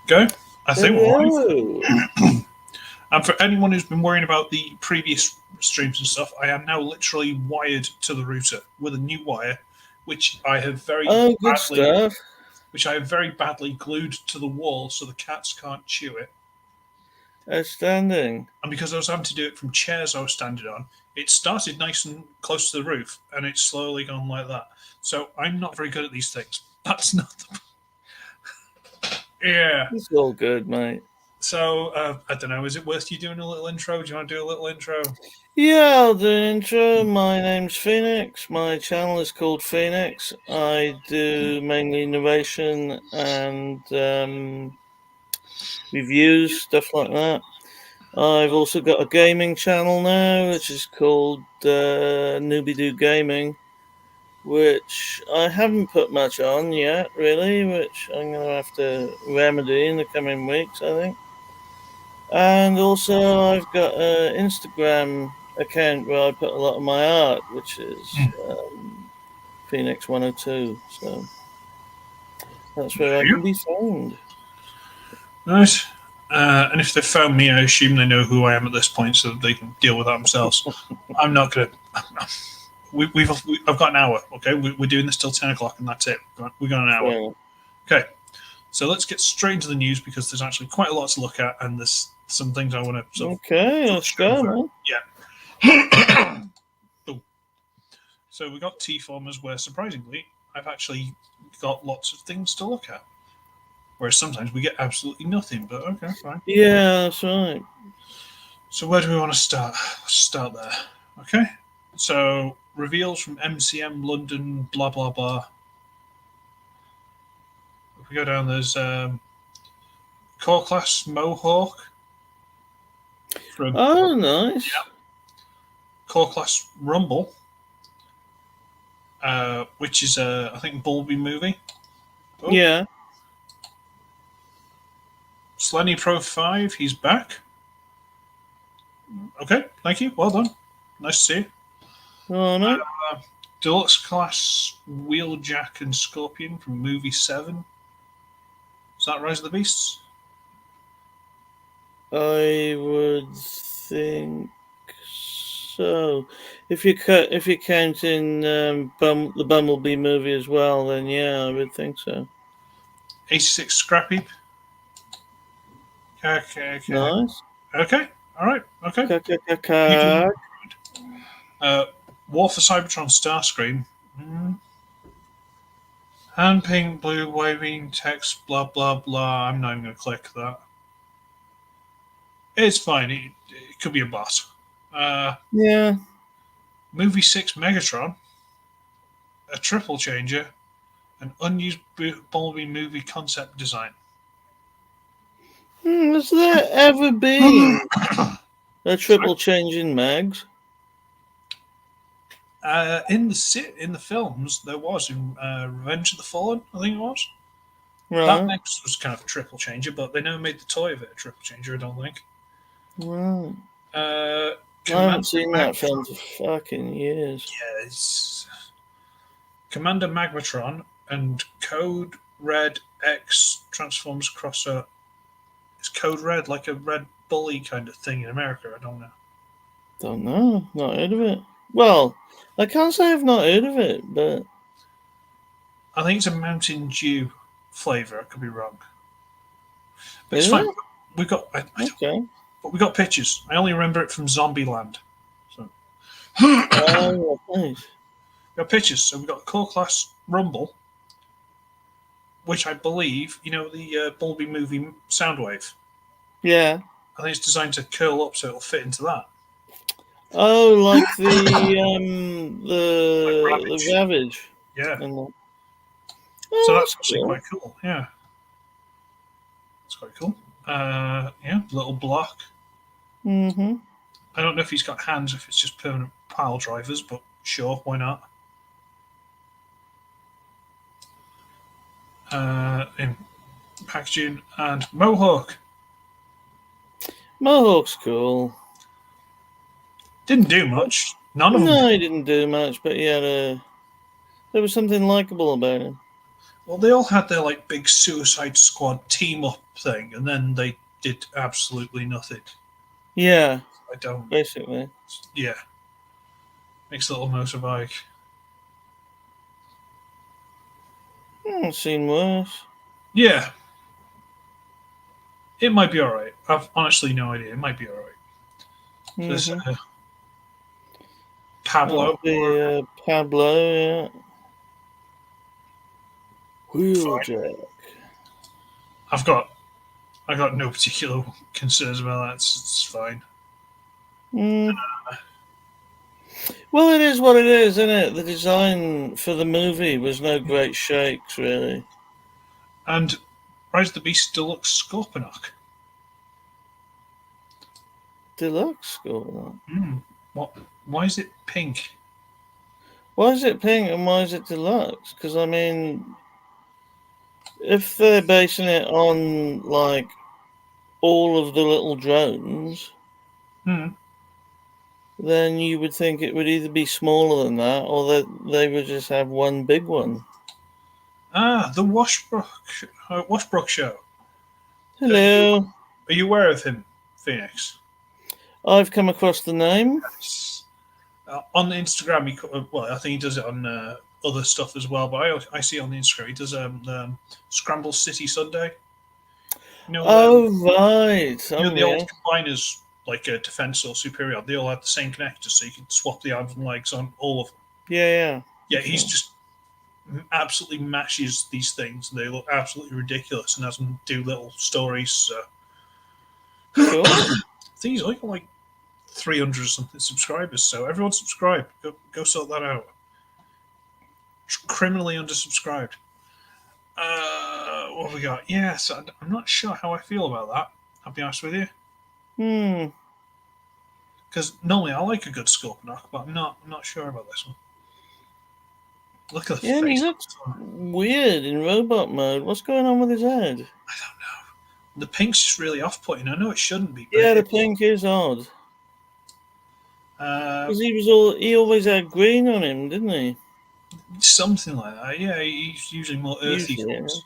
Okay, I think we're Hello. live. And for anyone who's been worrying about the previous streams and stuff, I am now literally wired to the router with a new wire, which I have Oh, good stuff. very badly glued to the wall so the cats can't chew it. Outstanding. And because I was having to do it from chairs I was standing on, it started nice and close to the roof, and it's slowly gone like that. So I'm not very good at these things. That's not the. Yeah. It's all good, mate. So I don't know. Is it worth you doing a little intro? Do you want to do a little intro? Yeah, I'll do an intro. My name's Phoenix. My channel is called Phoenix. I do mainly narration and reviews, stuff like that. I've also got a gaming channel now, which is called Newbie Do Gaming, which I haven't put much on yet, really, which I'm going to have to remedy in the coming weeks, I think. And also, I've got an Instagram account where I put a lot of my art, which is Phoenix 102. So that's where I Yeah. can be found. Nice. And if they found me, I assume they know who I am at this point, so they can deal with that themselves. I'm not gonna. I've got an hour. Okay, we're doing this till 10 o'clock, and that's it. We got an hour. So, Okay, so let's get straight into the news because there's actually quite a lot to look at, and there's some things I want to sort of okay, let's brush go, over. man. Yeah. Ooh. So we got T-formers, where surprisingly, I've actually got lots of things to look at. Whereas sometimes we get absolutely nothing. But okay, fine. Yeah, that's right. So where do we want to start? Let's start there. Okay. So reveals from MCM London, blah blah blah. If we go down, there's core class Mohawk from Oh, nice. core class Rumble, which is I think Bulby movie. Oh. Yeah. Slenny Pro 5, he's back. Okay, thank you. Well done. Nice to see you. Oh, no. Deluxe class Wheeljack and Scorpion from movie 7. Is that Rise of the Beasts? I would think so. If you're counting the Bumblebee movie as well, then yeah, I would think so. 86 Scrappy. Okay. Nice. Okay. All right. Okay. Ka-ka-ka-ka. War for Cybertron Starscream. Hand pink, blue, waving, text, blah, blah, blah. I'm not even going to click that. It's fine. It could be a bot. Yeah. Movie 6 Megatron. A triple changer. An unused Bumblebee movie concept design. Has there ever been a triple change in mags? In the films, there was in Revenge of the Fallen, I think it was. That Right. next was kind of a triple changer, but they never made the toy of it a triple changer, I don't think. Right. I Commander haven't seen that film Magmatron. for fucking years. Yes. Commander Magmatron and Code Red X Transformers Crosser. Is Code Red like a red bully kind of thing in America? I don't know. Don't know. Not heard of it. Well, I can't say I've not heard of it, but I think it's a Mountain Dew flavour. I could be wrong. But it's is fine. it? We've got Okay. but we got pictures. I only remember it from Zombieland. So Oh, nice. we got pictures. So we got core class Rumble, which I believe, the Bulby movie Soundwave. Yeah. I think it's designed to curl up so it'll fit into that. Oh, like the Ravage. Ravage. Yeah. And the... So Oh, that's that's actually cool. quite cool. Yeah. It's quite cool. Yeah, little block. Mm-hmm. I don't know if he's got hands, if it's just permanent pile drivers, but sure, why not? In packaging and Mohawk. Mohawk's cool. Didn't do much. None of them No, did. he didn't do much, but he had there was something likable about him. Well, they all had their like big Suicide Squad team up thing, and then they did absolutely nothing. Yeah, I don't. basically. Yeah, makes a little motorbike. I've seen worse. Yeah, it might be all right. I've honestly no idea. It might be all right. There's Mm-hmm. Pablo. That'll be Pablo, yeah. Fine. Wheeljack. I got no particular concerns about that. It's fine. Mm. Well, it is what it is, isn't it? The design for the movie was no great shakes, really. And Rise of the Beast Deluxe Scorponok. Deluxe score. What? Why is it pink? Why is it pink and why is it deluxe? Because, I mean, if they're basing it on, like, all of the little drones, Hmm. then you would think it would either be smaller than that or that they would just have one big one. Ah, the Washbrook show. Are you Hello. are you aware of him, Phoenix? I've come across the name. On Instagram, well, I think he does it on other stuff as well. But I see on the Instagram he does Scramble City Sunday. Oh, right. The old Unreal. combiners like Defense or Superior. They all have the same connectors, so you can swap the arms and legs on all of them. Yeah, yeah. Yeah, he's just absolutely mashes these things. They look absolutely ridiculous and has them do little stories. So. Cool. I think he's only got like 300 or something subscribers. So everyone subscribe. Go sort that out. Criminally undersubscribed. What have we got? Yes, I'm not sure how I feel about that. I'll be honest with you, Hmm. because normally I like a good Scorponok, but I'm not sure about this one. Look at the Yeah, and he face. looks weird in robot mode. What's going on with his head? I don't know. The pink's just really off-putting. I know it shouldn't be, but Yeah, it the is. pink is odd. Uh, Because he always had green on him, didn't he? Something like that. Yeah, he's usually more earthy Usually, yeah. colours.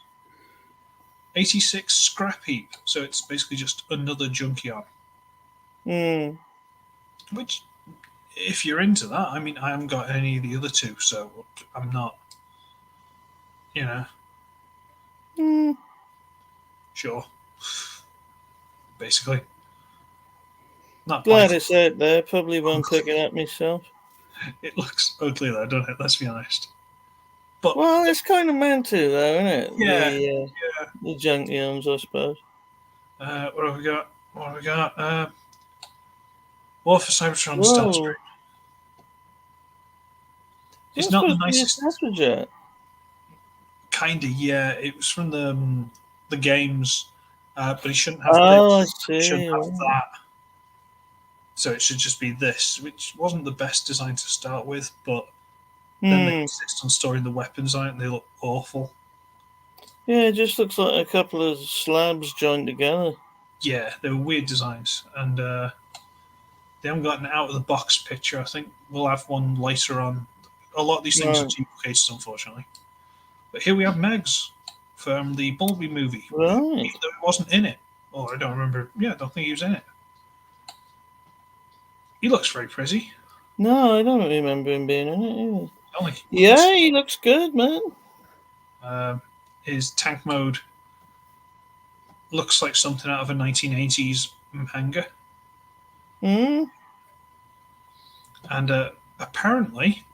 86 scrap heap, so it's basically just another junkie arm. Hmm. Which, if you're into that, I mean, I haven't got any of the other two, so I'm not, you know, Hmm. sure. Basically, not Glad biting. it's out there. Probably won't pick it up myself. It looks ugly though, doesn't it? Let's be honest. But Well, it's kind of meant to, though, isn't it? yeah, The junky arms, I suppose. what have we got? What have we got? War for Cybertron Whoa. Starscream. Is It's that not the supposed to be a nicest. Scatterjet? Kinda, yeah. It was from the games, but he shouldn't have Oh, I this. He shouldn't see. have Right. that. So it should just be this, which wasn't the best design to start with. But then they Hmm. insist on storing the weapons on it, and they look awful. Yeah, it just looks like a couple of slabs joined together. Yeah, they were weird designs, and they haven't got an out of the box picture. I think we'll have one later on. A lot of these things are Right. duplicated, unfortunately. But here we have Megs from the Bumblebee movie, Right. even though he wasn't in it. Oh, I don't remember. Yeah, I don't think he was in it. He looks very pretty. No, I don't remember him being in it either. Only Yeah, he looks good, man. his tank mode looks like something out of a 1980s manga, Hmm. and apparently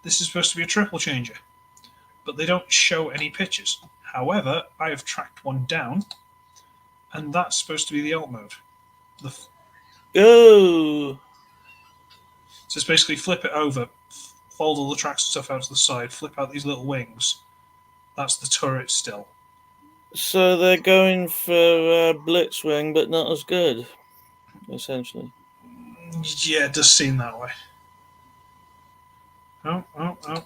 this is supposed to be a triple changer, but they don't show any pictures. However, I have tracked one down, and that's supposed to be the alt mode. Go. So it's basically flip it over, fold all the tracks and stuff out to the side, flip out these little wings. That's the turret still. So they're going for Blitzwing, but not as good, essentially. Yeah, it does seem that way. Oh, oh, oh.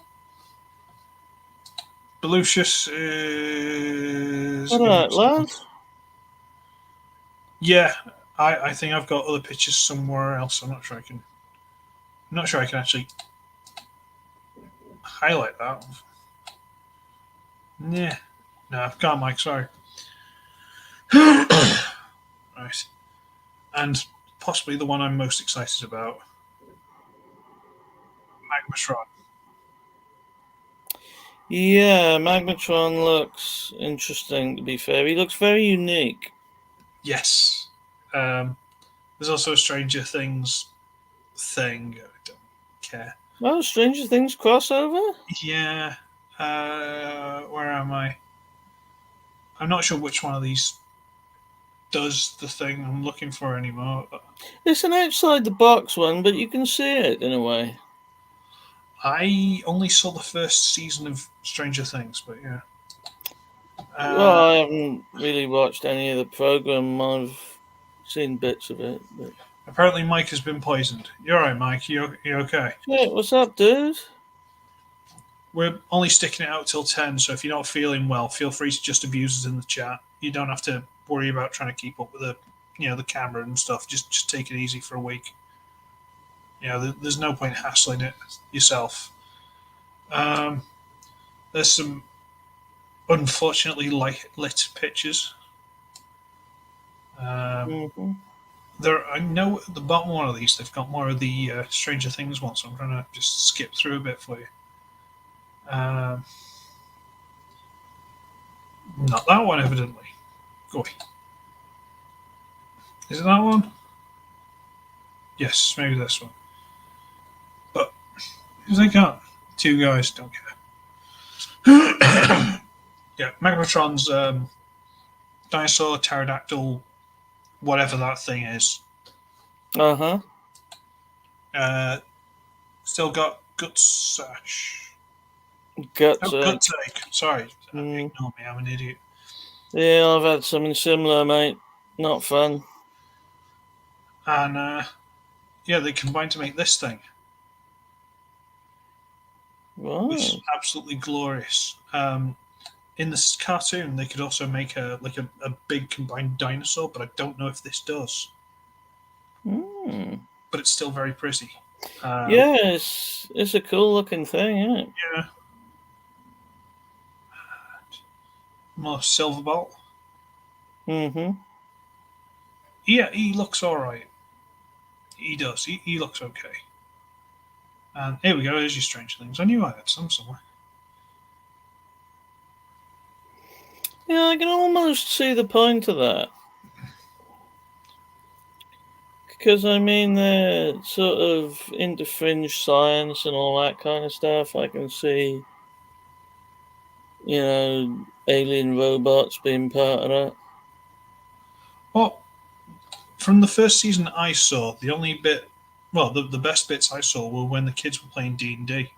Belucius is. All right, lad. Yeah, I think I've got other pictures somewhere else. I'm not sure I can. I'm not sure I can actually highlight that. Yeah. No, I've got Mike, sorry. Right. And possibly the one I'm most excited about, Magmatron. Yeah, Magnetron looks interesting, to be fair. He looks very unique. Yes. There's also a Stranger Things thing. I don't care. Oh, Stranger Things crossover? Yeah. Where am I? I'm not sure which one of these does the thing I'm looking for anymore. It's an outside the box one, but you can see it in a way. I only saw the first season of Stranger Things, but yeah. Well, I haven't really watched any of the program. I've seen bits of it. But Apparently, Mike has been poisoned. You're right, Mike. You okay? shit, what's up, dude? We're only sticking it out till 10, so if you're not feeling well, feel free to just abuse us in the chat. You don't have to worry about trying to keep up with the camera and stuff. Just take it easy for a week. There's no point hassling it yourself. Um, there's some unfortunately lit pictures. Mm-hmm. I know at the bottom one of these they've got more of the Stranger Things ones, so I'm trying to just skip through a bit for you. Not that one, evidently. Go away. Is it that one? Yes, maybe this one. But who's they got? Two guys, don't care. Yeah, Megatron's dinosaur, pterodactyl, whatever that thing is. Uh-huh. Uh, Still got Gutsash. Guts. Oh, Gutsake. Sorry. Mm. Ignore me, I'm an idiot. Yeah, I've had something similar, mate. Not fun. And yeah, they combined to make this thing, which is Right. absolutely glorious. In this cartoon, they could also make a big combined dinosaur, but I don't know if this does. Mm. But it's still very pretty. Yeah, it's a cool looking thing, isn't it? Yeah, more silver bolt. Mm-hmm. Yeah, he looks all right. He does. He looks okay. And here we go. There's your Strange Things. I knew I had some somewhere. Yeah, I can almost see the point of that. Because, I mean, they're sort of into fringe science and all that kind of stuff. I can see, alien robots being part of that. Well, from the first season I saw, the only bit, well, the best bits I saw were when the kids were playing D&D.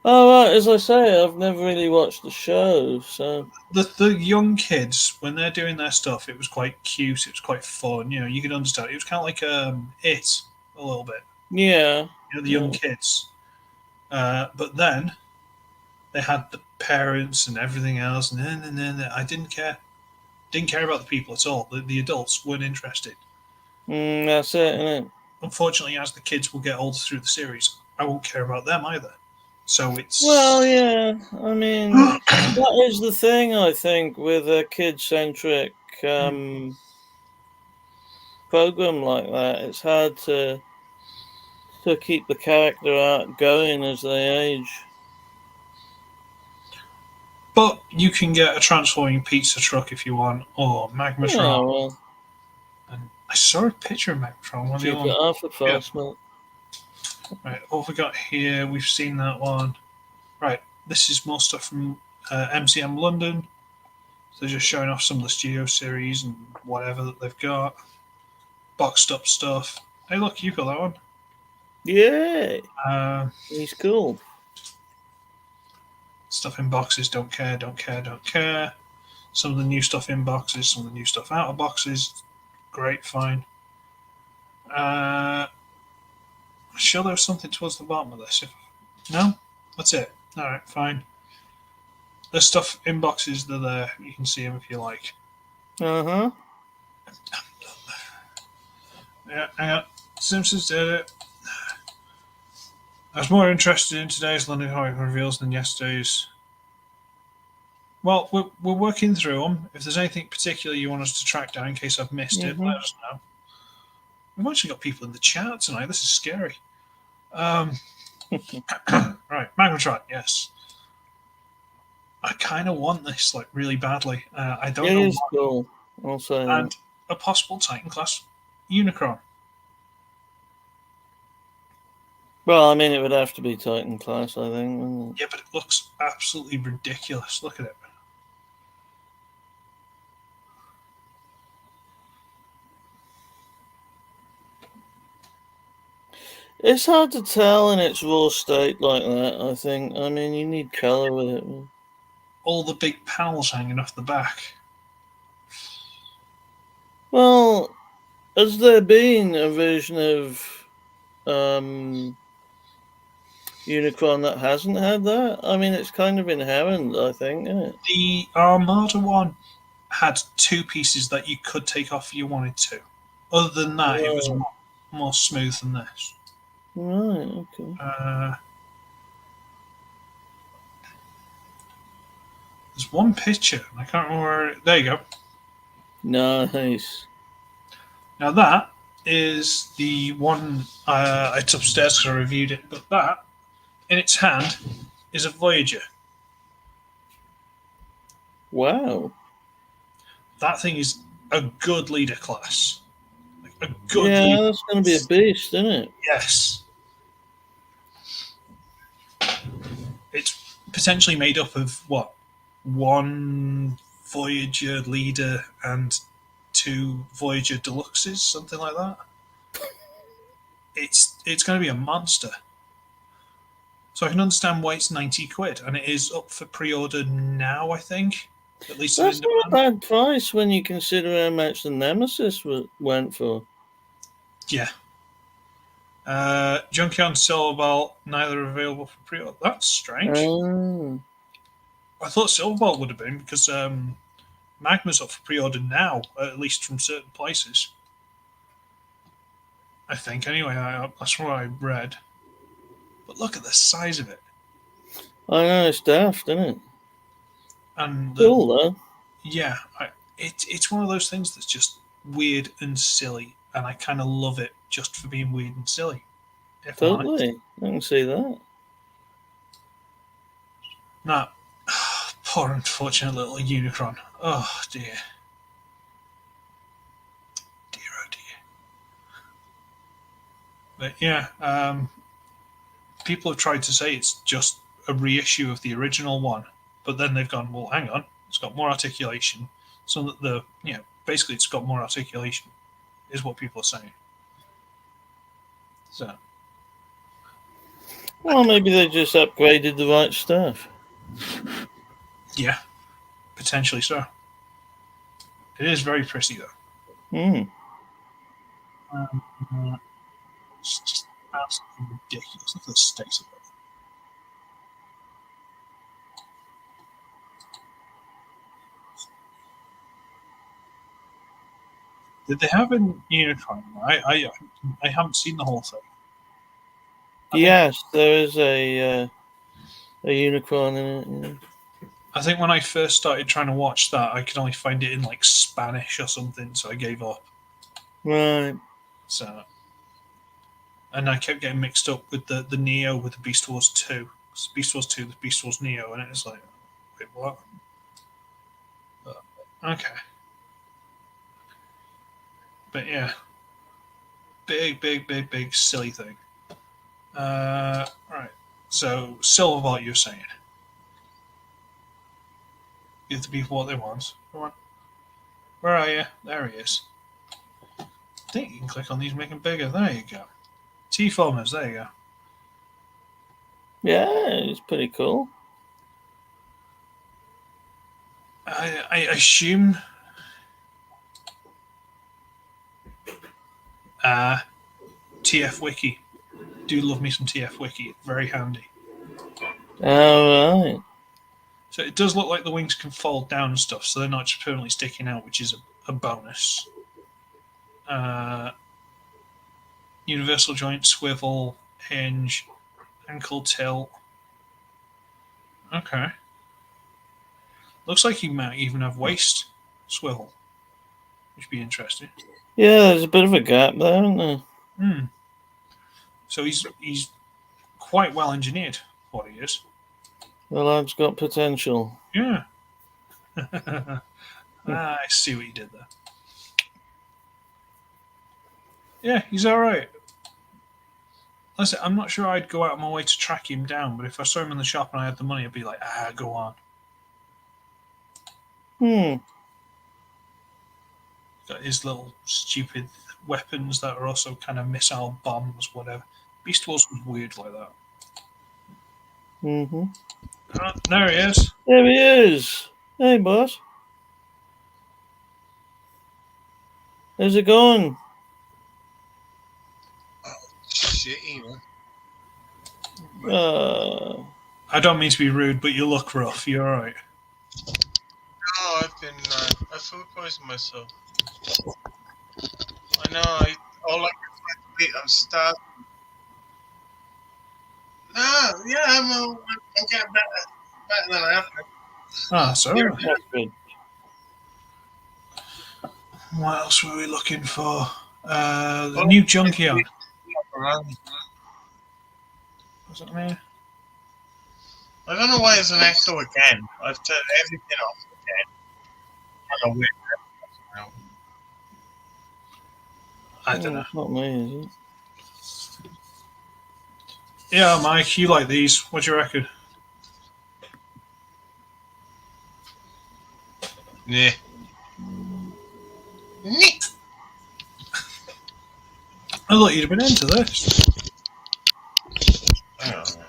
Oh, right, as I say, I've never really watched the show, so... The young kids, when they're doing their stuff, it was quite cute. It was quite fun. You could understand. It was kind of like it a little bit. Yeah. The Yeah. young kids. But then they had the parents and everything else, and then I didn't care. Didn't care about the people at all. The adults weren't interested. That's it, isn't it? Unfortunately, as the kids will get older through the series, I won't care about them either. So Well, it's yeah, I mean, that is the thing, I think, with a kid-centric program like that. It's hard to keep the character art going as they age. but you can get a transforming pizza truck if you want, or Yeah, Magmatron. well, And I saw a picture of Magmatron. One of the keep other it one. off the Yeah. price, mate. Right. What have we got here? We've seen that one. Right. This is more stuff from MCM London. So they're just showing off some of the studio series and whatever that they've got. Boxed up stuff. Hey, look, you got that one. Yeah, Uh, he's cool. Stuff in boxes. Don't care. Don't care. Don't care. Some of the new stuff in boxes. Some of the new stuff out of boxes. Great. Fine. I'm sure there was something towards the bottom of this. No, that's it. All right. Fine. There's stuff in boxes that are there. You can see them if you like. Uh-huh. Yeah. Simpsons did it. I was more interested in today's London comic reveals than yesterday's. Well, we're working through them. If there's anything particular you want us to track down in case I've missed it, Mm-hmm. let us know. We've actually got people in the chat tonight. This is scary. Right, Magmatron, yes. I kind of want this like really badly. I don't It know is why. cool. I'll say And that. a possible Titan class Unicron. Well, I mean, it would have to be Titan class, I think, wouldn't it? Yeah, but it looks absolutely ridiculous. Look at it. It's hard to tell in its raw state like that, I think. I mean, you need colour with it. All the big panels hanging off the back. Well, has there been a version of Unicron that hasn't had that? I mean, it's kind of inherent, I think, isn't it? The Armada one had two pieces that you could take off if you wanted to. Other than that, it was a Right, lot more smooth than this. right, okay. Uh, there's one picture. I can't remember. There you go. Nice. Now that is the one. It's upstairs because I reviewed it. But that, in its hand, is a Voyager. Wow. That thing is a good leader class. Like a good Yeah, leader that's going to be a class. beast, isn't it? Yes. It's potentially made up of what? One Voyager leader and two Voyager deluxes, something like that. It's going to be a monster. So I can understand why it's 90 quid, and it is up for pre-order now. I think, at least That's in not a demand. bad price when you consider how much the Nemesis went for. Yeah. Junkyard and Silverball neither are available for pre-order. That's strange. Oh, I thought Silverball would have been because Magma's up for pre-order now, at least from certain places. I think anyway. That's what I read. But look at the size of it, I know, it's daft, isn't it? and Cool, though. yeah, it's one of those things that's just weird and silly, and I kind of love it just for being weird and silly. If I'm honest, Totally. I can see that. that poor unfortunate little Unicron. Oh dear, dear, oh dear. But yeah, people have tried to say it's just a reissue of the original one, but then they've gone, well, hang on, it's got more articulation, so that basically it's got more articulation, is what people are saying. So Well, maybe they just upgraded the right stuff. yeah, potentially so. It is very pretty though. Hmm. It's just absolutely ridiculous. Look at the state of it. Did they have a Unicron? I haven't seen the whole thing. I think Yes, there is a Unicron in it. I think when I first started trying to watch that, I could only find it in like Spanish or something, so I gave up. Yeah. Right. So and I kept getting mixed up with the Neo with the Beast Wars 2. Beast Wars 2, the Beast Wars Neo, and it was like, wait, what? But, okay. But yeah, big, silly thing. Right. So, Silverbolt, you're saying. Give the people what they want. Come on. Where are you? There he is. I think you can click on these, make them bigger. There you go. T-formers, there you go. Yeah, it's pretty cool. I assume TF Wiki. Do love me some TF Wiki. Very handy. All right. So it does look like the wings can fold down and stuff, so they're not just permanently sticking out, which is a bonus. Uh, universal joint, swivel, hinge, ankle tilt. Okay. Looks like he might even have waist swivel, which would be interesting. Yeah, there's a bit of a gap there, isn't there? Hmm. So he's quite well engineered, what he is. The lad's got potential. Yeah. I see what you did there. Yeah, he's all right. Listen, I'm not sure I'd go out of my way to track him down, but if I saw him in the shop and I had the money, I'd be like, go on. Got his little stupid weapons that are also kind of missile bombs, whatever. Beast Wars was weird like that. Mm-hmm. Oh, there he is. There he is. Hey, boss. How's it going? Shitty, man. I don't mean to be rude, but you look rough. You're all right. No, I've been. I food poisoned myself. I know. All I can eat. I'm starving. No, yeah, I'm getting better than I have been. Ah, sorry. That's good. What else were we looking for? The new Junkion. Was it me? I don't know why it's an echo again. I've turned everything off again. I don't know. I don't know. It's not me, is it? Yeah, Mike, you like these. What do you reckon? Yeah. I thought you'd have been into this. I don't know.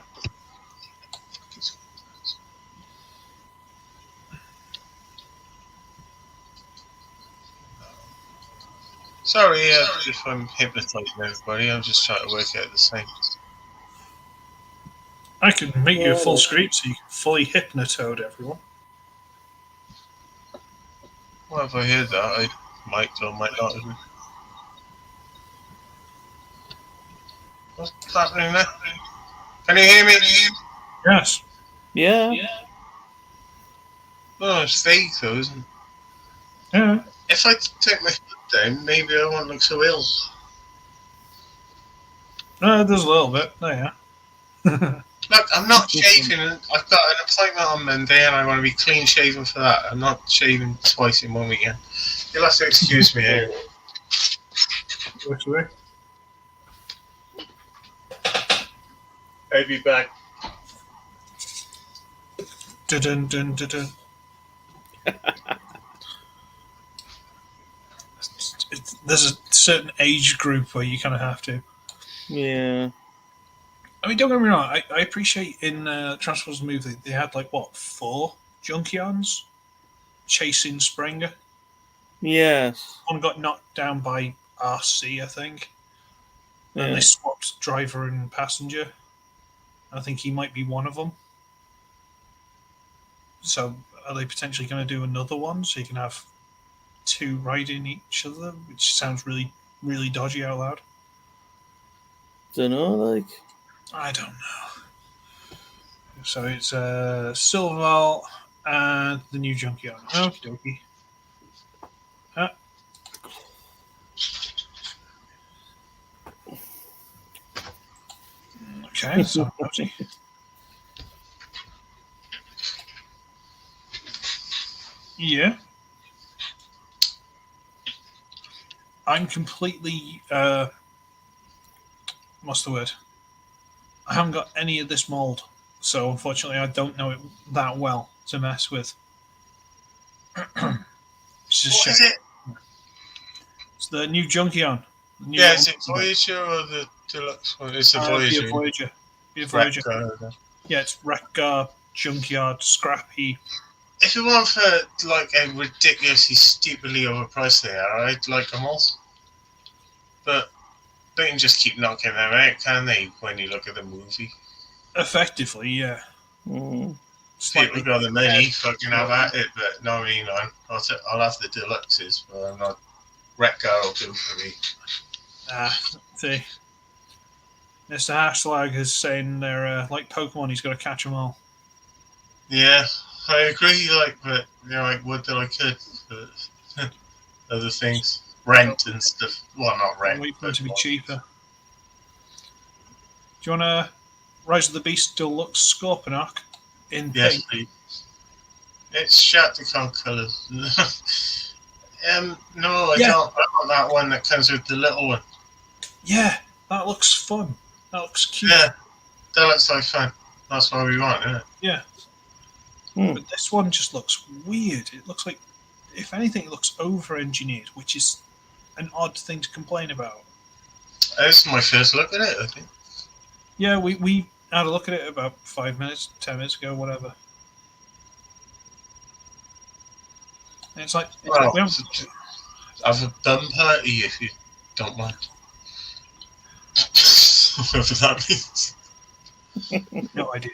Sorry, if I'm hypnotising everybody, I'm just trying to work out the same. I can make you a full screen so you can fully hypnotoad everyone. Well, if I heard that, I might or might not. What's happening there? Can you hear me? Yes. Yeah. Oh, it's fake though, isn't it? Yeah. If I take my foot down, maybe I won't look so ill. There's a little bit. There you are. Look, I'm not shaving. I've got an appointment on Monday and I want to be clean shaven for that. I'm not shaving twice in 1 weekend. You'll have to excuse me here. Which way? I'll be back. Dun, dun, dun, dun. There's a certain age group where you kind of have to. Yeah. I mean, don't get me wrong. I appreciate in Transformers movie they had like what 4 Junkions chasing Springer. Yes. One got knocked down by RC, I think. Then Yeah. they swapped driver and passenger. I think he might be one of them. So are they potentially going to do another one so you can have 2 riding each other, which sounds really, really dodgy out loud? Don't know, like. I don't know. So it's Silverval and the new Junkion. Okie dokie. Okay, so nosy. Yeah. I'm completely what's the word? I haven't got any of this mold, so unfortunately I don't know it that well to mess with. It's just What is it? It's the new Junkion. Yeah, is it Voyager or the Deluxe one? It's a Voyager. Voyager. Voyager. Raptor. Yeah, it's Wreck-Gar, Junkyard, Scrappy. If you want for like a ridiculously stupidly overpriced they are, I'd like them all. But they can just keep knocking them out, can they, when you look at the movie? Effectively, yeah. People got the money, fucking have at it, but no, I mean, I'll have the deluxes, but I'm not. Wreck-Gar will do for me. See. Mr. Hashtag is saying they're like Pokemon, he's got to catch them all. Yeah, I agree. Like, but I would that I could for other things, rent and stuff. Well, not I'll rent, wait for them but to be cheaper. Do you want to? Rise of the Beast still looks Scorponok in yes, pink. please. It's Shattercon colours. No, I Yeah. don't. I want that one that comes with the little one. Yeah, that looks fun. That looks cute. Yeah, that looks like fun. That's what we want, isn't it? Yeah. Hmm. But this one just looks weird. It looks like, if anything, it looks over-engineered, which is an odd thing to complain about. This is my first look at it, I think. Yeah, we had a look at it about 5 minutes, 10 minutes ago, whatever. And it's like, Well, we haven't- have a bum party if you don't mind. Whatever that means. no idea.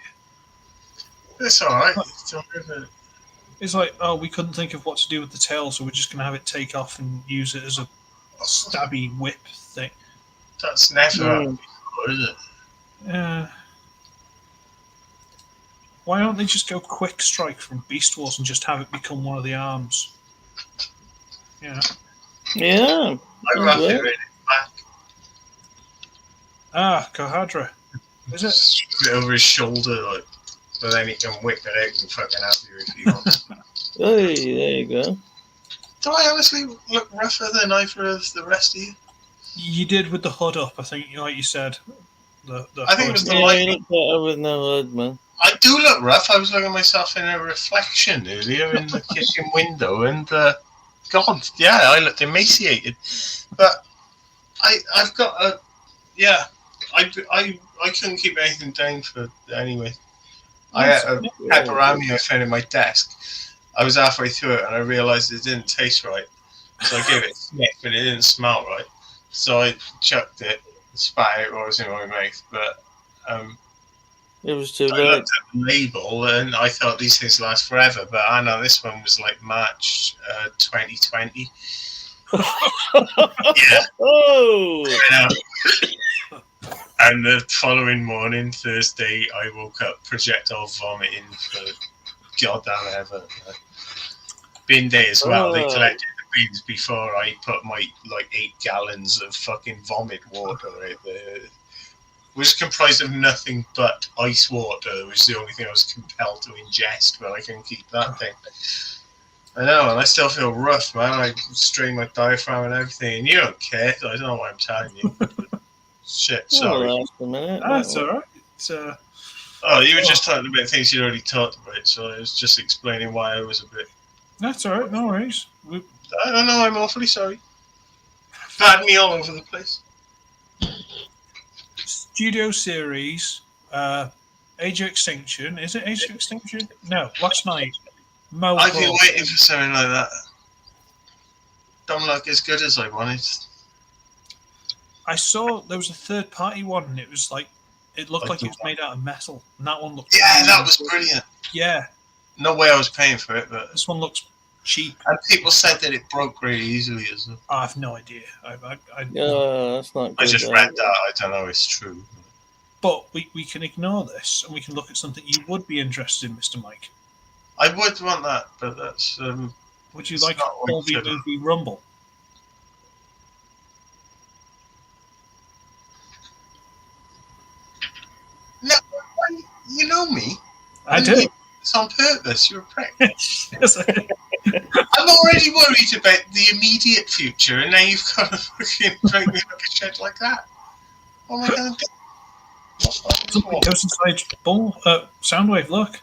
It's alright. Don't worry about it. It's like, oh, we couldn't think of what to do with the tail, so we're just going to have it take off and use it as a stabby whip thing. That's never happened before, is it? Why don't they just go Quick Strike from Beast Wars and just have it become one of the arms? Yeah. Yeah. I wrap it really back. Ah, Kohadra. Is it? Strap it over his shoulder, like, but then he can whip it out and fucking have you if you want. Hey, there you go. Do I honestly look rougher than either of the rest of you? You did with the hood up, I think, like you said. I think it was the Yeah, lighting. you look better with no hood, man. I do look rough. I was looking at myself in a reflection earlier in the kitchen window, and God, yeah, I looked emaciated. But I've got a I couldn't keep anything down for anyway. I had a pepperami I found in my desk. I was halfway through it and I realised it didn't taste right, so I gave it a sniff and it didn't smell right. So I chucked it, spat out what was in my mouth, but. It was too I late. looked at the label and I thought these things last forever, but I know this one was like March 2020. Yeah. Oh! I know. And the following morning, Thursday, I woke up projectile vomiting for goddamn ever. Bin day as well. They collected the bins before I put my 8 gallons of fucking vomit water out there. Was comprised of nothing but ice water, which is the only thing I was compelled to ingest, but I can keep that thing. I know, and I still feel rough, man. I strain my diaphragm and everything, and you don't care, so I don't know what I'm telling you. Shit, sorry. Oh, a minute. That's alright. Oh, you were just talking about things you'd already talked about, so I was just explaining why I was a bit... That's alright, no worries. I don't know, I'm awfully sorry. Bad me all over the place. Studio Series, Age of Extinction. Is it Age of Extinction? No, last night. I've been waiting for something like that. Don't look as good as I wanted. I saw there was a third-party one, and it was like it looked like it was made out of metal, and that one looked. Yeah, that was brilliant. Yeah. No way I was paying for it, but This one looks cheap. and people said that it broke really easily as well. I have no idea. That's not good. I just read that. I don't know if it's true. But we can ignore this, and we can look at something you would be interested in, Mr. Mike. I would want that, but that's. Would you It's like not what Dolby we said. Movie Rumble? No, you know me. I do. It's on purpose. You're a prick. Yes, I do. I'm already worried about the immediate future, and now you've got to fucking make me look at shit like that. What am I going to do? Something goes inside Soundwave. Look.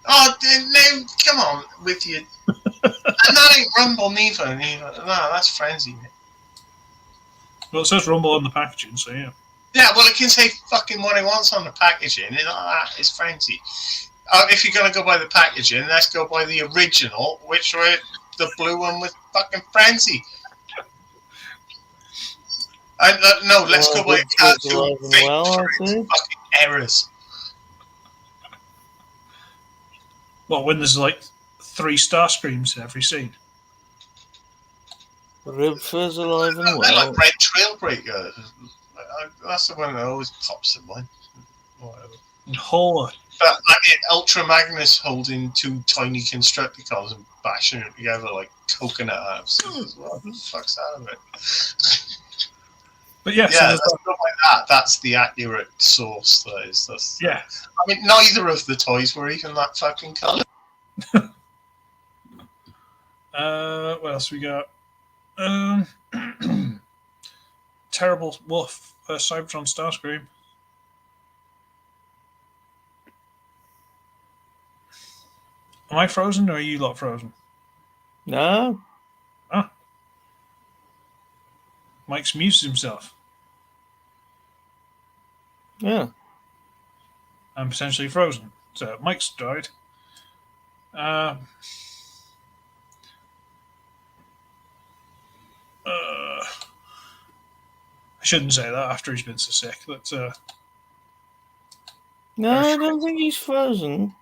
Oh, no, come on with you. And that ain't Rumble neither. No, that's Frenzy. Well, it says Rumble on the packaging, so yeah. Yeah, well, it can say fucking what it wants on the packaging. That is Frenzy. If you're going to go by the packaging, let's go by the original, which were the blue one with fucking Frenzy. No, let's go by casual fucking errors. Well, when there's like 3 star screams in every scene. Rib Fizz alive and They're well. like Red Trailbreaker. That's the one that always pops in mind. Whatever. Whole. But I mean, Ultra Magnus holding two tiny Constructicons and bashing it together like coconut halves. What the fuck's out of it? But yeah, so Yeah, there's that's not like that. That's the accurate source. That is. That's. yeah. I mean, neither of the toys were even that fucking colour. What else we got? Terrible Wolf, Cybertron Starscream. Am I frozen or are you lot frozen? No. Ah. Mike's muted himself. Yeah. I'm potentially frozen. So Mike's died. I shouldn't say that after he's been so sick. But No, I don't think he's frozen.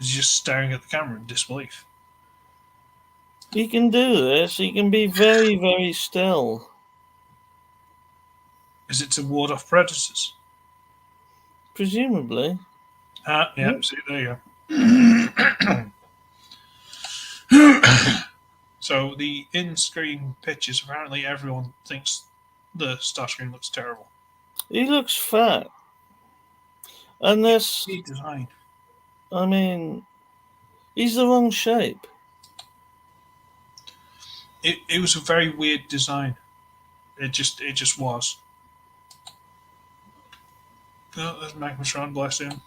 he's just staring at the camera in disbelief. He can do this. He can be very, very still. Is it to ward off predators? Presumably. Yeah, see, there you go. So the in-screen pictures, apparently everyone thinks the Starscream looks terrible. He looks fat. And this, Neat design. I mean, he's the wrong shape. It was a very weird design. It just was. Oh, there's Magmatron, bless him.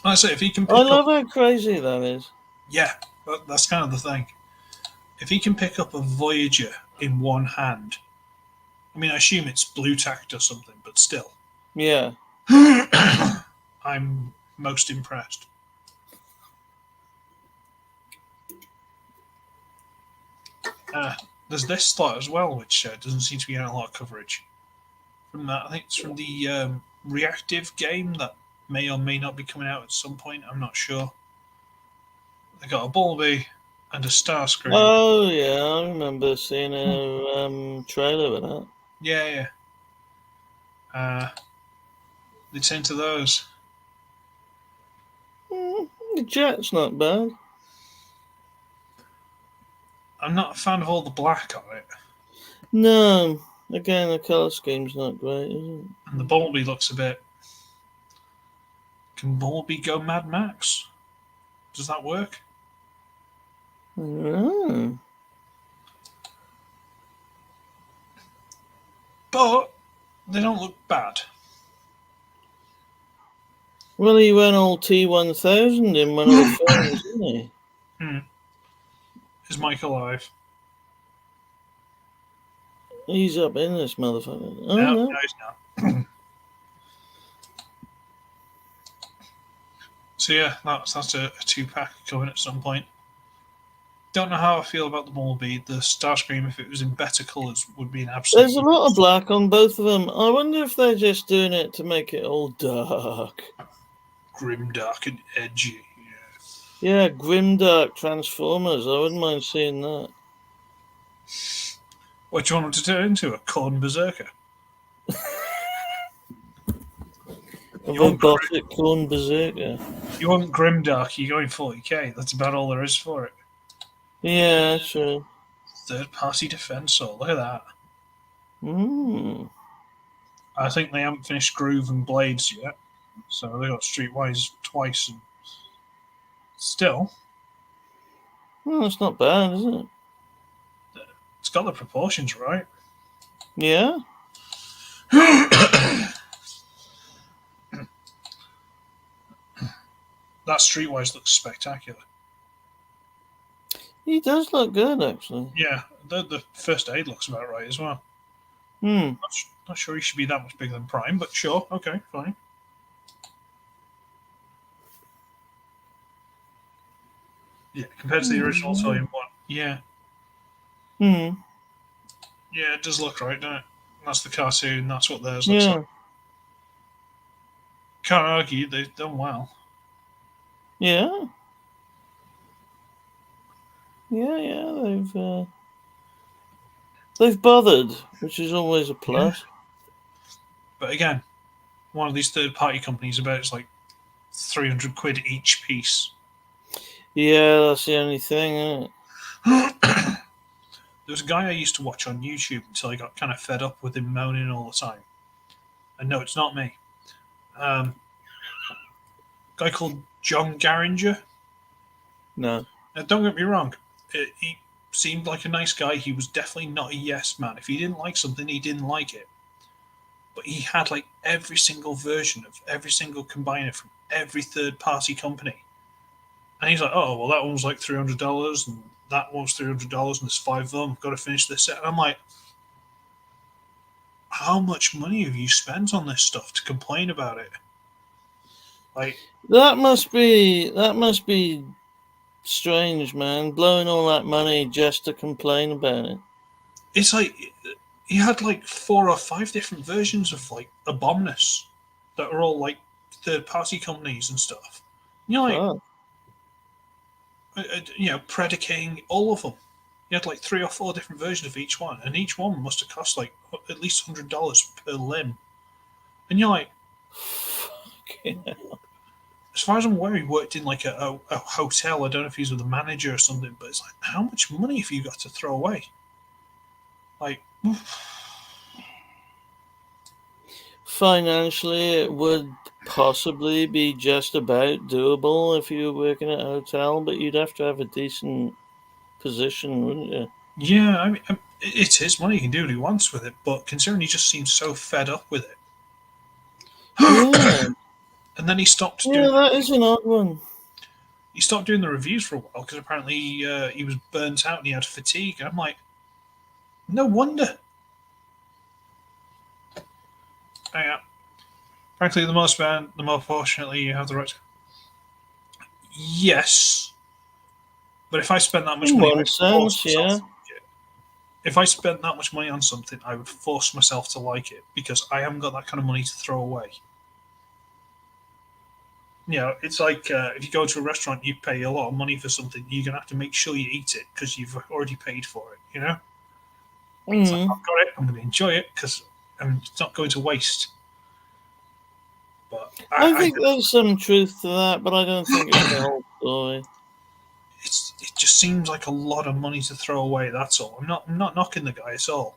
Like I say, if he can pick I up... love how crazy that is. Yeah, that's kind of the thing. If he can pick up a Voyager in one hand, I mean, I assume it's blue tacked or something, but still. Yeah. I'm most impressed. There's this slot as well, which doesn't seem to be getting a lot of coverage. From that, I think it's from the reactive game that may or may not be coming out at some point. I'm not sure. They got a Bumblebee and a Starscream. Oh, yeah, I remember seeing a trailer of that. Yeah. They tend to those. The jet's not bad. I'm not a fan of all the black on it. No. Again, the colour scheme's not great, is it? And the Bumblebee looks a bit... Can Bumblebee go Mad Max? Does that work? I don't know. But they don't look bad. Well, he went all T-1000 in one of the films, didn't he? Is Mike alive? He's up in this motherfucker. Oh, No, no. he's not. So yeah, that's a 2-pack coming at some point. Don't know how I feel about the Bumblebee. The Starscream, if it was in better colours, would be an absolute... There's a lot of black on both of them. I wonder if they're just doing it to make it all dark. Grim, dark and edgy. Yeah, grimdark Transformers. I wouldn't mind seeing that. What do you want them to turn into? A corn berserker? A robotic corn berserker. You want grimdark, you're going 40k. That's about all there is for it. Yeah, true. Third-party defensor. Look at that. I think they haven't finished Groove and Blades yet. So they got Streetwise twice. And still, Well, that's not bad, is it? it's got the proportions right. Yeah. That Streetwise looks spectacular. He does look good, actually. Yeah, the first aid looks about right as well. Not sure he should be that much bigger than Prime, but sure, okay, fine. Yeah, compared to the original Volume 1. Yeah. Yeah, it does look right, doesn't it? That's the cartoon, that's what theirs looks like. Can't argue, they've done well. Yeah. Yeah, they've bothered, which is always a plus. But again, one of these third-party companies, about it's like 300 quid each piece. Yeah, that's the only thing, isn't it? There was a guy I used to watch on YouTube until I got kind of fed up with him moaning all the time. And no, it's not me. A guy called John Garringer. No. Now, don't get me wrong. He seemed like a nice guy. He was definitely not a yes man. If he didn't like something, he didn't like it. But he had like every single version of every single combiner from every third-party company. And he's like, oh, well, that one was like $300, and that one was $300, and there's 5 of them. I've got to finish this set. And I'm like, how much money have you spent on this stuff to complain about it? Like, that must be strange, man. Blowing all that money just to complain about it. it's like he had like 4 or 5 different versions of like Abominus that are all like third-party companies and stuff. You know, like Predaking, all of them. You had like 3 or 4 different versions of each one, and each one must have cost like at least $100 per limb. And you're like, as far as I'm aware, he worked in like a hotel. I don't know if he's with a manager or something, but it's like, how much money have you got to throw away? Like, financially, it would possibly be just about doable if you were working at a hotel, but you'd have to have a decent position, wouldn't you? yeah, I mean, it's his money. He can do what he wants with it, but considering he just seems so fed up with it. Yeah. And then he stopped Yeah, doing. that is an odd one. He stopped doing the reviews for a while because apparently he was burnt out and he had fatigue. And I'm like, no wonder. Yeah. Frankly, the more spent, the more fortunately you have the right to. Yes, but if I spent that much In money, one sense, yeah. If I spent that much money on something, I would force myself to like it because I haven't got that kind of money to throw away. You know, it's like if you go to a restaurant, you pay a lot of money for something, you're going to have to make sure you eat it because you've already paid for it, you know? It's like, I've got it, I'm going to enjoy it because it's not going to waste. But I think there's some truth to that, but I don't think it's the whole story. It just seems like a lot of money to throw away, that's all. I'm not knocking the guy at all.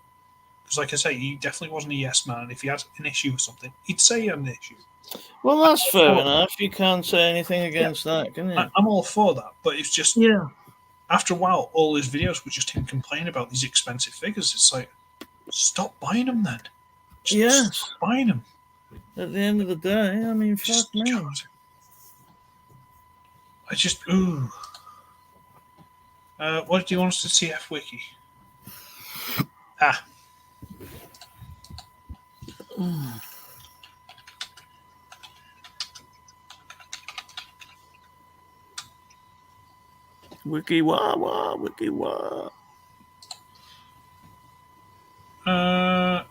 Because like I say, he definitely wasn't a yes man. If he had an issue with something, he'd say he had an issue. Well, that's fair enough. You can't say anything against that, can you? I'm all for that, but it's just after a while, all his videos were just him complaining about these expensive figures. It's like, stop buying them then. Just stop buying them. At the end of the day, I mean, fuck me. God. I just ooh. What do you want us to TF Wiki? Wiki wah wah, wiki wah. No,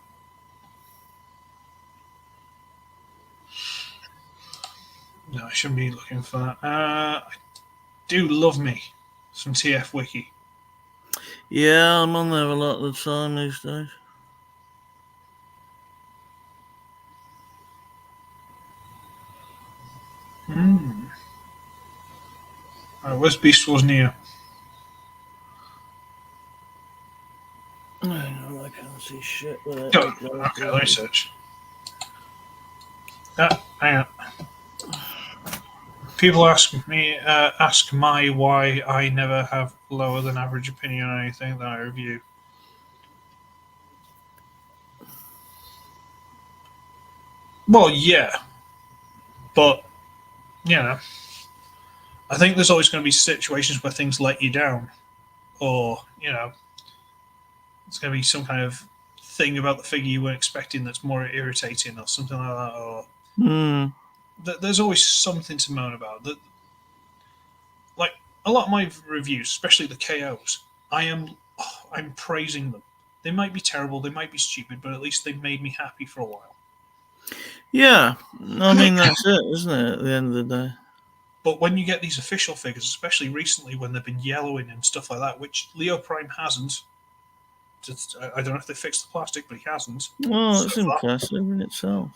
I shouldn't be looking for that. I do love me some TF Wiki. Yeah, I'm on there a lot of the time these days. Where's Beast Wars Neo? I can't see shit with it. Okay, let me search. Hang on. People ask my why I never have lower than average opinion on anything that I review. Well, yeah, but you know, I think there's always going to be situations where things let you down, or you know, it's going to be some kind of thing about the figure you weren't expecting that's more irritating, or something like that, or there's always something to moan about. Like a lot of my reviews, especially the KOs, I'm praising them. They might be terrible, they might be stupid, but at least they made me happy for a while. Yeah, I mean that's it, isn't it? At the end of the day. But when you get these official figures, especially recently when they've been yellowing and stuff like that, which Leo Prime hasn't, I don't know if they fixed the plastic, but he hasn't. Well, So it's far. impressive in itself.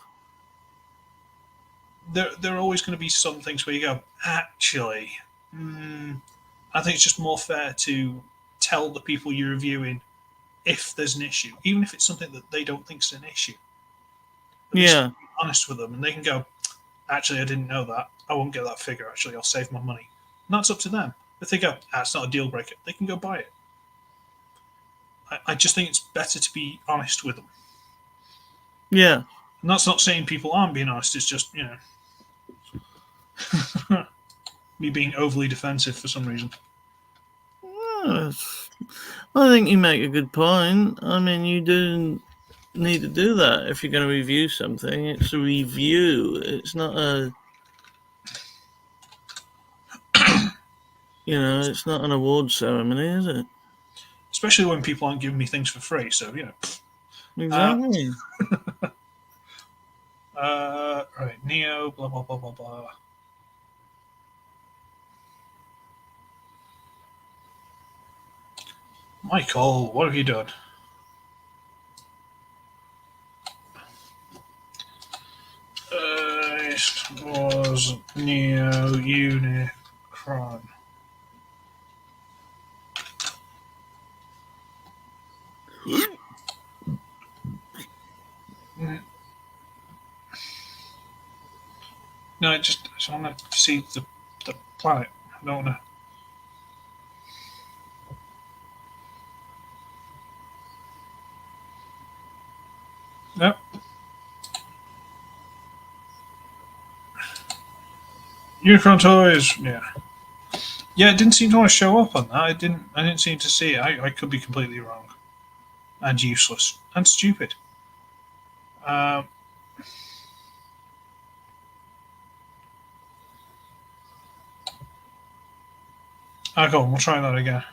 There are always going to be some things where you go, actually, I think it's just more fair to tell the people you're reviewing if there's an issue, even if it's something that they don't think is an issue. At least Yeah. be honest with them, and they can go, actually, I didn't know that. I won't get that figure. Actually, I'll save my money. And that's up to them. If they go, it's not a deal breaker, they can go buy it. I just think it's better to be honest with them. Yeah. And that's not saying people aren't being honest. It's just, me being overly defensive for some reason. Well, I think you make a good point. I mean, you do need to do that if you're going to review something. It's a review. It's not a, it's not an award ceremony, is it? Especially when people aren't giving me things for free. So, Exactly. Right, Neo, blah, blah, blah, blah, blah. Michael, what have you done? It was Neo Unicron. No, I just want to see the planet. I don't want to. Nope. Unicron toys. Yeah. Yeah, it didn't seem to want to show up on that. I didn't seem to see it. I could be completely wrong. And useless. And stupid. Go on, we'll try that again.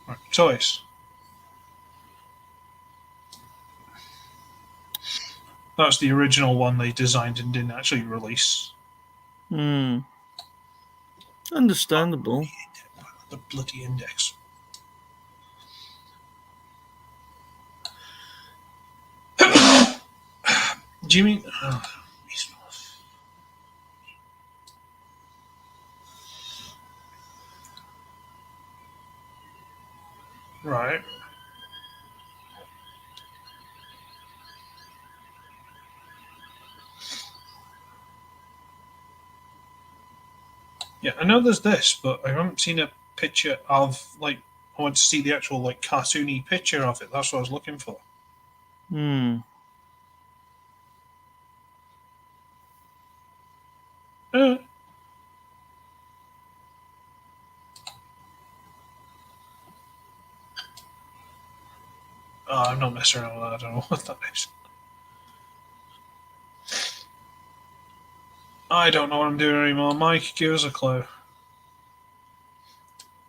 Right, toys. That's the original one they designed and didn't actually release. Understandable. The bloody index. Do you mean? Right. Yeah, I know there's this, but I haven't seen a picture of, I want to see the actual, cartoony picture of it. That's what I was looking for. I'm not messing around with that. I don't know what that is. I don't know what I'm doing anymore. Mike, give us a clue.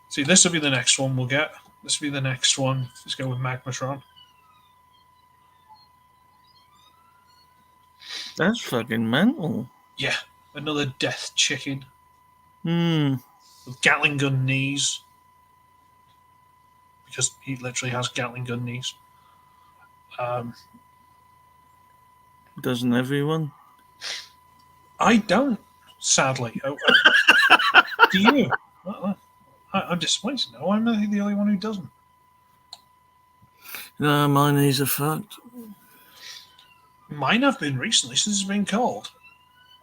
See, this will be the next one we'll get. This will be the next one. Let's go with Magmatron. That's fucking mental. Yeah, another death chicken. With Gatling gun knees. Because he literally has Gatling gun knees. Doesn't everyone? I don't, sadly. Do you? I'm disappointed. No, I'm the only one who doesn't. No, my knees are fucked. Mine have been recently since it's been cold.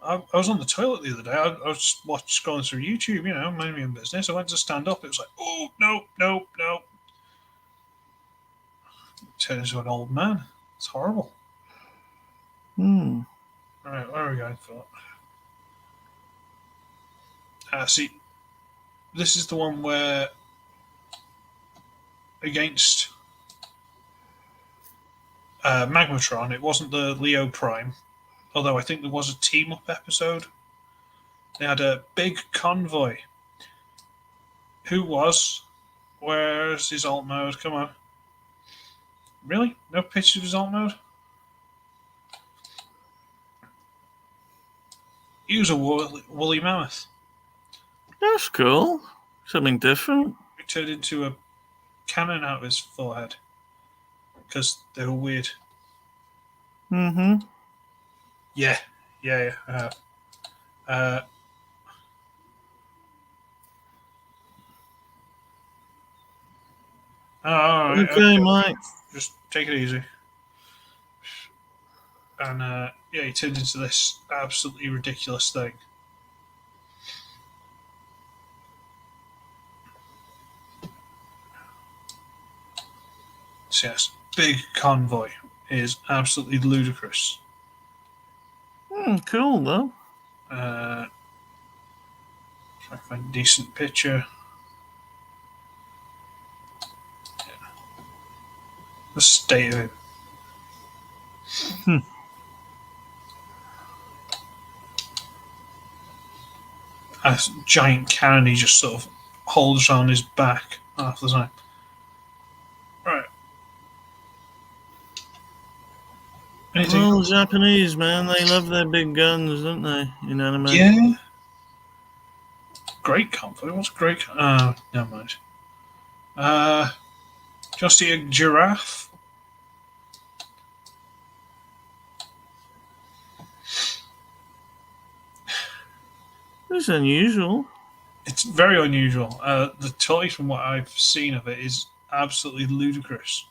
I was on the toilet the other day. I was scrolling through YouTube, minding my own business. I went to stand up. It was like, oh, no. Turned into an old man. It's horrible. All right, where are we going for that? See, this is the one where against Magmatron, it wasn't the Leo Prime, although I think there was a team-up episode. They had a big convoy. Who was? Where's his alt mode? Come on. Really? No pictures of his alt mode? He was a woolly mammoth. That's cool. Something different. It turned into a cannon out of his forehead because they were weird. Mm-hmm. Yeah. Uh, all right. Okay, Mike. Just take it easy. And yeah, he turned into this absolutely ridiculous thing. So yes, big convoy is absolutely ludicrous. Cool though. Try to find a decent picture. Yeah. The state of it. A giant cannon he just sort of holds on his back half the time. Right. Anything Well, else? Japanese, man, they love their big guns, don't they? In anime. Yeah. Great comfort. What's great? Never mind. Just see a giraffe. It's unusual. It's very unusual. The toy, from what I've seen of it, is absolutely ludicrous.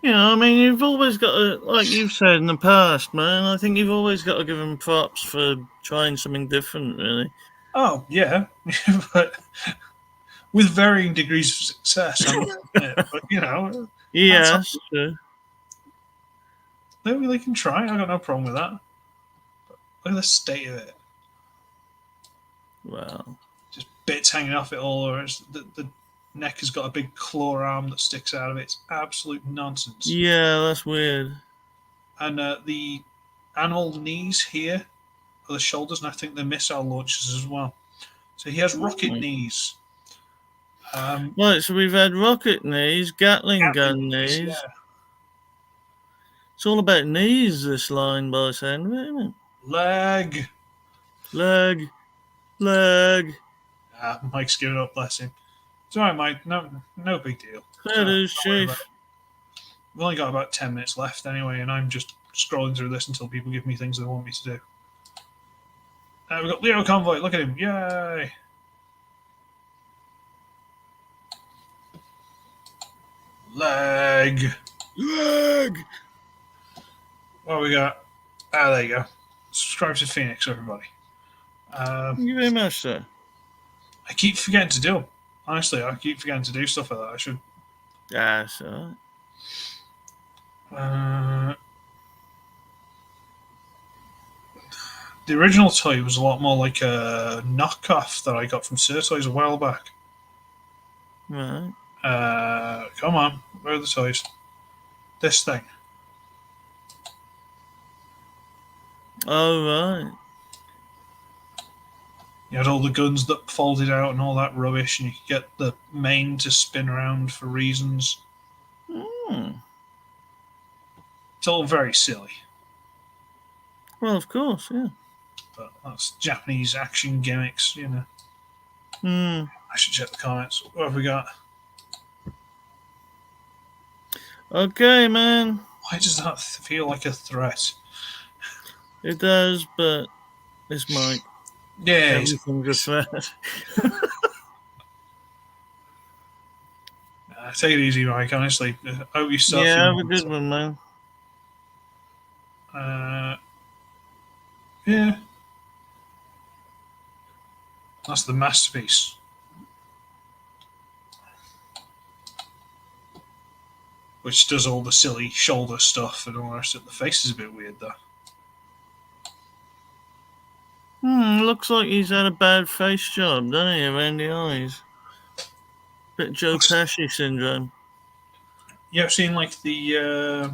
You know, I mean, you've always got to, like you've said in the past, man, I think you've always got to give them props for trying something different, really. Oh, yeah. But with varying degrees of success, I must admit. But, you know, Yes, true. they can try. I got no problem with that. But look at the state of it. Wow. Just bits hanging off it all, or the neck has got a big claw arm that sticks out of it. It's absolute nonsense. Yeah, that's weird. And the animal knees here are the shoulders, and I think they're missile launchers as well. So he has rocket knees. Right, so we've had rocket knees, Gatling gun knees. Yeah. It's all about knees, this line, by the sound of it, isn't it? Leg. Leg. Mike's giving up, bless him. It's all right, Mike. No big deal. That is chief. We've only got about 10 minutes left anyway, and I'm just scrolling through this until people give me things they want me to do. We've got Leo Convoy. Look at him. Yay. Leg. What we got? There you go. Subscribe to Phoenix, everybody. Thank you very much, sir. I keep forgetting to do them. Honestly, I keep forgetting to do stuff like that. I should. That's all right. The original toy was a lot more like a knockoff that I got from Toys a while back. Right. Come on. Where are the toys? This thing. Oh, right. You had all the guns that folded out and all that rubbish, and you could get the main to spin around for reasons. It's all very silly. Well, of course, yeah. But that's Japanese action gimmicks, you know. I should check the comments. What have we got? Okay, man. Why does that feel like a threat? It does, but it's Mike. Yeah, everything's a threat. Take it easy, Mike. Honestly, I hope you start. Yeah, have a good one, man. Yeah, that's the masterpiece. Which does all the silly shoulder stuff and all the rest of it. The face is a bit weird, though. Looks like he's had a bad face job, doesn't he, around the eyes? Bit Joe Pesci syndrome. You ever seen like the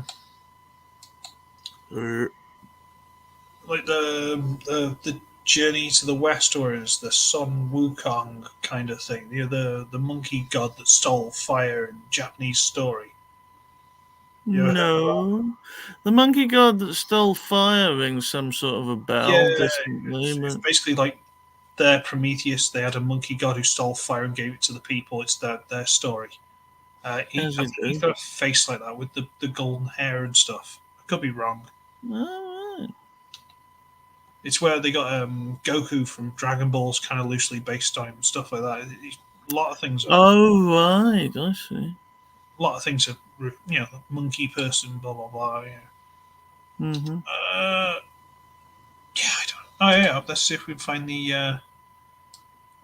Journey to the West, or is the Sun Wukong kind of thing? You know, the monkey god that stole fire in Japanese story. No, the monkey god that stole fire rings some sort of a bell. Yeah, Differently, it's basically like their Prometheus. They had a monkey god who stole fire and gave it to the people. It's their story. I As you think he's do. got a face like that with the golden hair and stuff. I could be wrong. All right. It's where they got Goku from Dragon Ball's kind of loosely based on him and stuff like that. A lot of things. Oh, right. I see. A lot of things are, monkey person, blah blah blah. Yeah. Mm-hmm. Yeah, I don't. Oh yeah, let's see if we can find the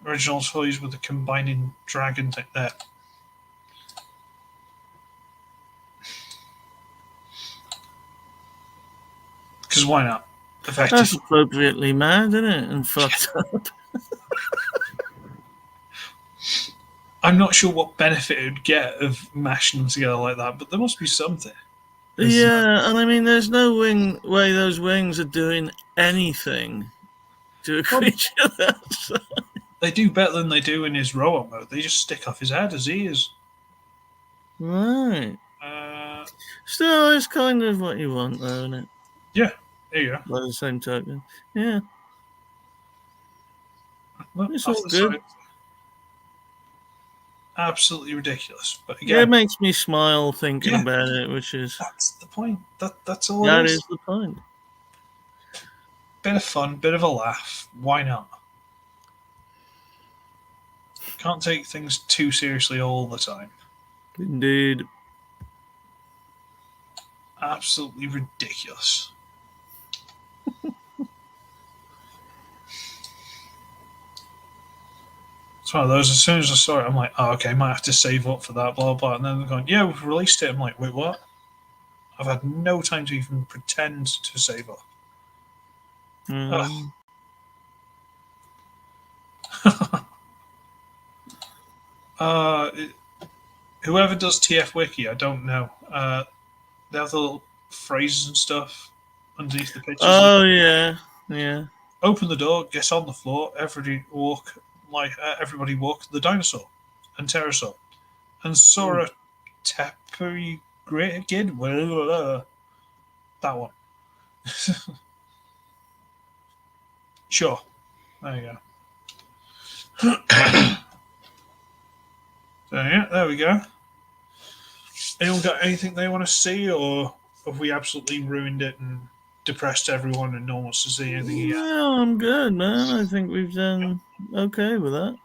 original toys with the combining dragon thing there. Because why not? That's appropriately mad, isn't it? And fucked up. I'm not sure what benefit it would get of mashing them together like that, but there must be something. Yeah, and I mean, there's no way those wings are doing anything to a creature that size. They do better than they do in his robot mode. They just stick off his head as he is. Right. Uh, Still, it's kind of what you want, though, isn't it? yeah, there you go. By the same token. Yeah. Look, It's off all the good. side. Absolutely ridiculous. But Yeah, again, it makes me smile thinking Yeah. about it, which is... that's the point. That's all That it is the point. Bit of fun, bit of a laugh. Why not? Can't take things too seriously all the time. Indeed. Absolutely ridiculous. It's one of those, as soon as I saw it, I'm like, oh, okay, might have to save up for that, blah, blah. And then they're going, yeah, we've released it. I'm like, wait, what? I've had no time to even pretend to save up. Whoever does TF Wiki, I don't know. They have the little phrases and stuff underneath the pictures. Oh, yeah. Yeah. Open the door, get on the floor, everybody walk the dinosaur and pterosaur and Sora Tapiri Grid. That one. Sure. There you go. So yeah, there we go. Anyone got anything they want to see, or have we absolutely ruined it and depressed everyone and no one wants to see anything yet? No, I'm good, man. I think we've done okay with that.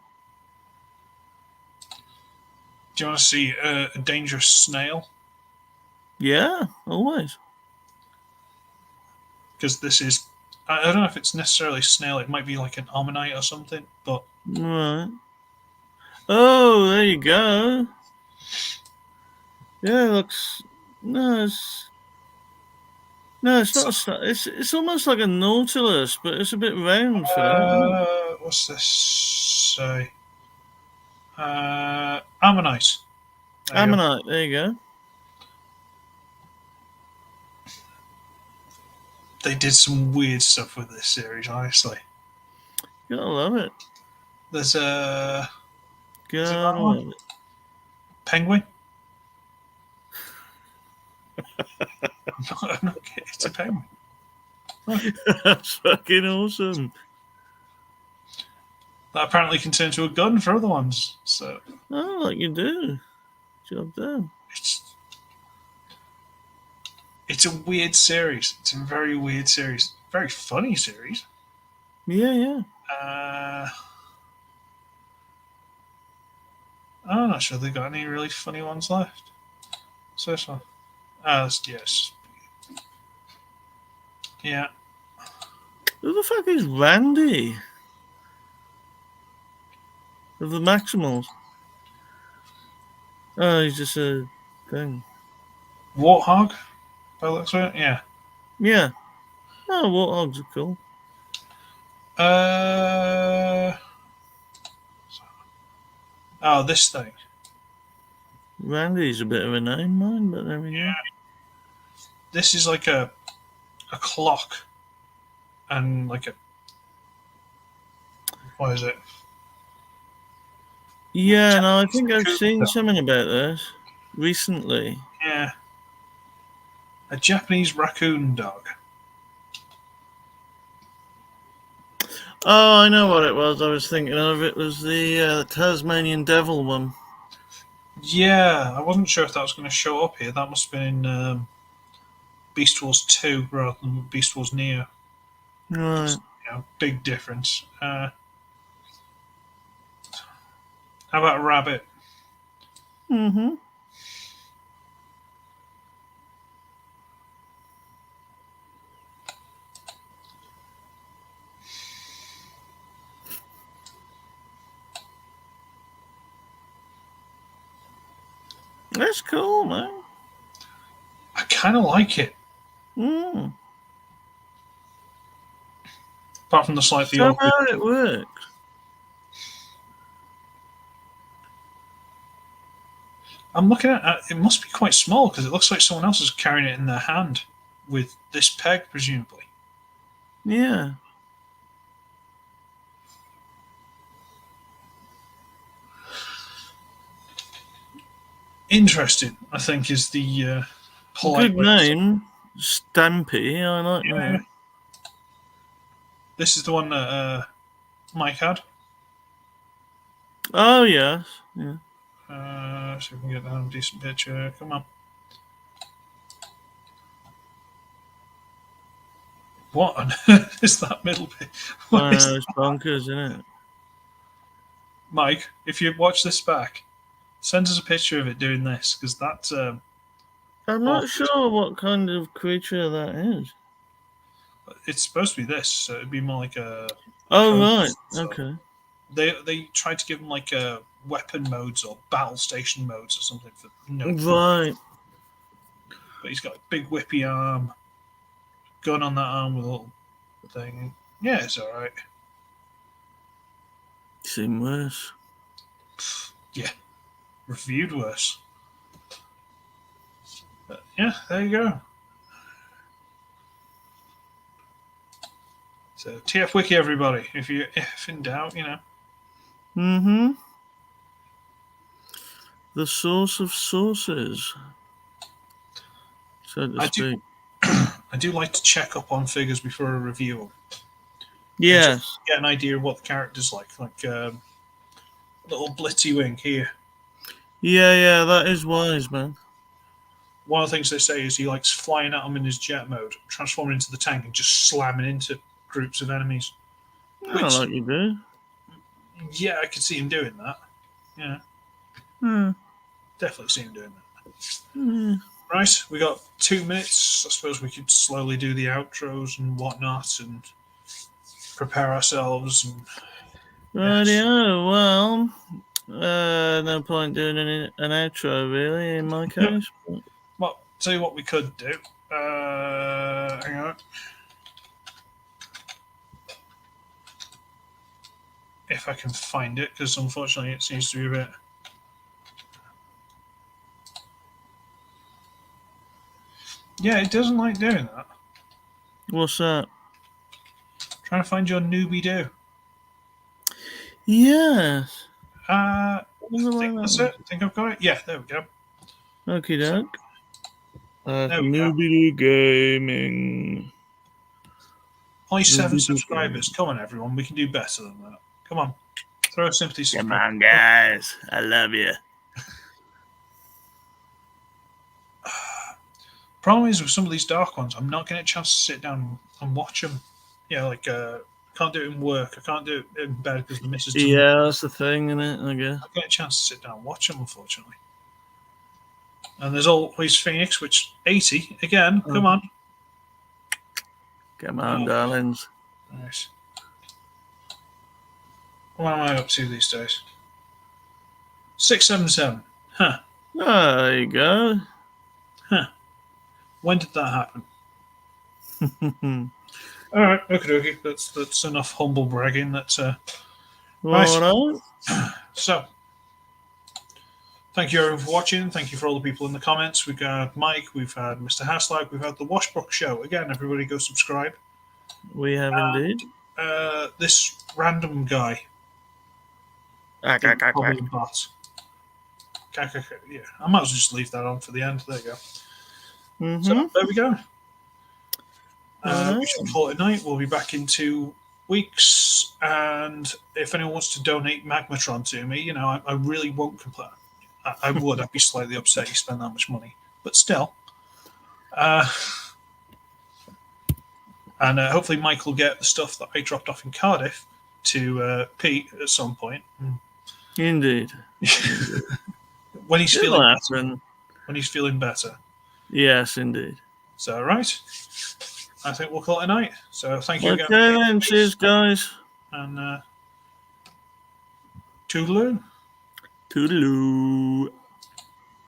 Do you want to see a dangerous snail? Yeah, always. Because this is, I don't know if it's necessarily snail. It might be like an ammonite or something. But Right. Oh, there you go. Yeah, it looks nice. No, it's not. It's almost like a nautilus, but it's a bit round for that. What's this say? Ammonite. There you go. Ammonite. There you go. They did some weird stuff with this series, honestly. Gotta love it. There's a Gotta love it. penguin. I'm not kidding. It's a penguin. That's fucking awesome. That apparently can turn into a gun for other ones. So Oh, like you do. Job done. it's a weird series. It's a very weird series. Very funny series. Yeah. I'm not sure they got any really funny ones left. So this one. Yes. Yeah. Who the fuck is Randy? Of the Maximals. Oh, he's just a thing. Warthog? By the looks of it? Yeah. Yeah. Oh, warthogs are cool. This thing. Randy's a bit of a name, man, but there we go. This is like a clock. And like a... What is it? Yeah, no, I think I've seen something about this recently. Yeah. A Japanese raccoon dog. Oh, I know what it was. I was thinking of it was the Tasmanian Devil one. Yeah, I wasn't sure if that was going to show up here. That must have been in Beast Wars 2 rather than Beast Wars Neo. Right. Big difference. How about a rabbit? Mm-hmm. That's cool, man. I kind of like it, Mm. apart from the slightly So awkward. how it works? I'm looking at it. Must be quite small because it looks like someone else is carrying it in their hand with this peg, presumably. Yeah. Interesting, I think, is the polite Good way to say it. name. Stampy. I like Yeah. that. This is the one that Mike had. Oh, yes. Yeah. So we can get that a decent picture. Come on. What on earth is that middle bit? What is It's bonkers, isn't it? Mike, if you watch this back, send us a picture of it doing this because that's I'm not awful. sure what kind of creature that is. It's supposed to be this, so it'd be more like a. Oh, code right. stuff. Okay. They tried to give him like weapon modes or battle station modes or something for Right. But he's got a big whippy arm, gun on that arm with a little thing. Yeah, it's all right. Seem worse. Yeah, reviewed worse. But yeah, there you go. So TF Wiki, everybody. If in doubt, Mm-hmm. The source of sources, so to speak. I do like to check up on figures before I review them. Yes. Just get an idea of what the character's like little Blitzy Wing here. Yeah, that is wise, man. One of the things they say is he likes flying at them in his jet mode, transforming into the tank and just slamming into groups of enemies. I like you do. Yeah, I could see him doing that. Yeah. Definitely see him doing that. Right, we got 2 minutes. I suppose we could slowly do the outros and whatnot and prepare ourselves. And Rightio, well, no point doing an outro, really, in my case. Well, tell you what we could do. Hang on. If I can find it, because unfortunately it seems to be a bit. Yeah, it doesn't like doing that. What's that? Trying to find your newbie do. Yes. I think that's it. I think I've got it. Yeah, there we go. Okie doke. There we go. Newbie Gaming. Only 7 subscribers. Come on, everyone. We can do better than that. Come on. Throw a sympathy subscribe. Come on, guys. I love you. Problem is with some of these dark ones, I'm not getting a chance to sit down and watch them. Can't do it in work. I can't do it in bed because the missus doesn't. Yeah, that's the thing, isn't it? I guess. I get a chance to sit down and watch them, unfortunately. And there's always Phoenix, which 80 again. Come on. Come on, darlings. Nice. What am I up to these days? 677. Huh. There you go. Huh. When did that happen? All right, okay. That's enough humble bragging. That's Right. So, thank you everyone for watching. Thank you for all the people in the comments. We've got Mike, we've had Mr. Haslag, we've had the Washbrook Show. Again, everybody go subscribe. We have indeed. This random guy. Probably bot. Yeah, I might as well just leave that on for the end. There you go. So there we go. We shall call it a night. We'll be back into weeks, and if anyone wants to donate Magmatron to me, I really won't complain. I would. I'd be slightly upset you spend that much money, but still. And hopefully Mike will get the stuff that I dropped off in Cardiff to Pete at some point. Indeed. When he's It'll feeling happen. better. When he's feeling better. Yes, indeed. So, right. I think we'll call it a night. So, thank you again. Okay then, cheers guys. And toodaloo. Toodaloo.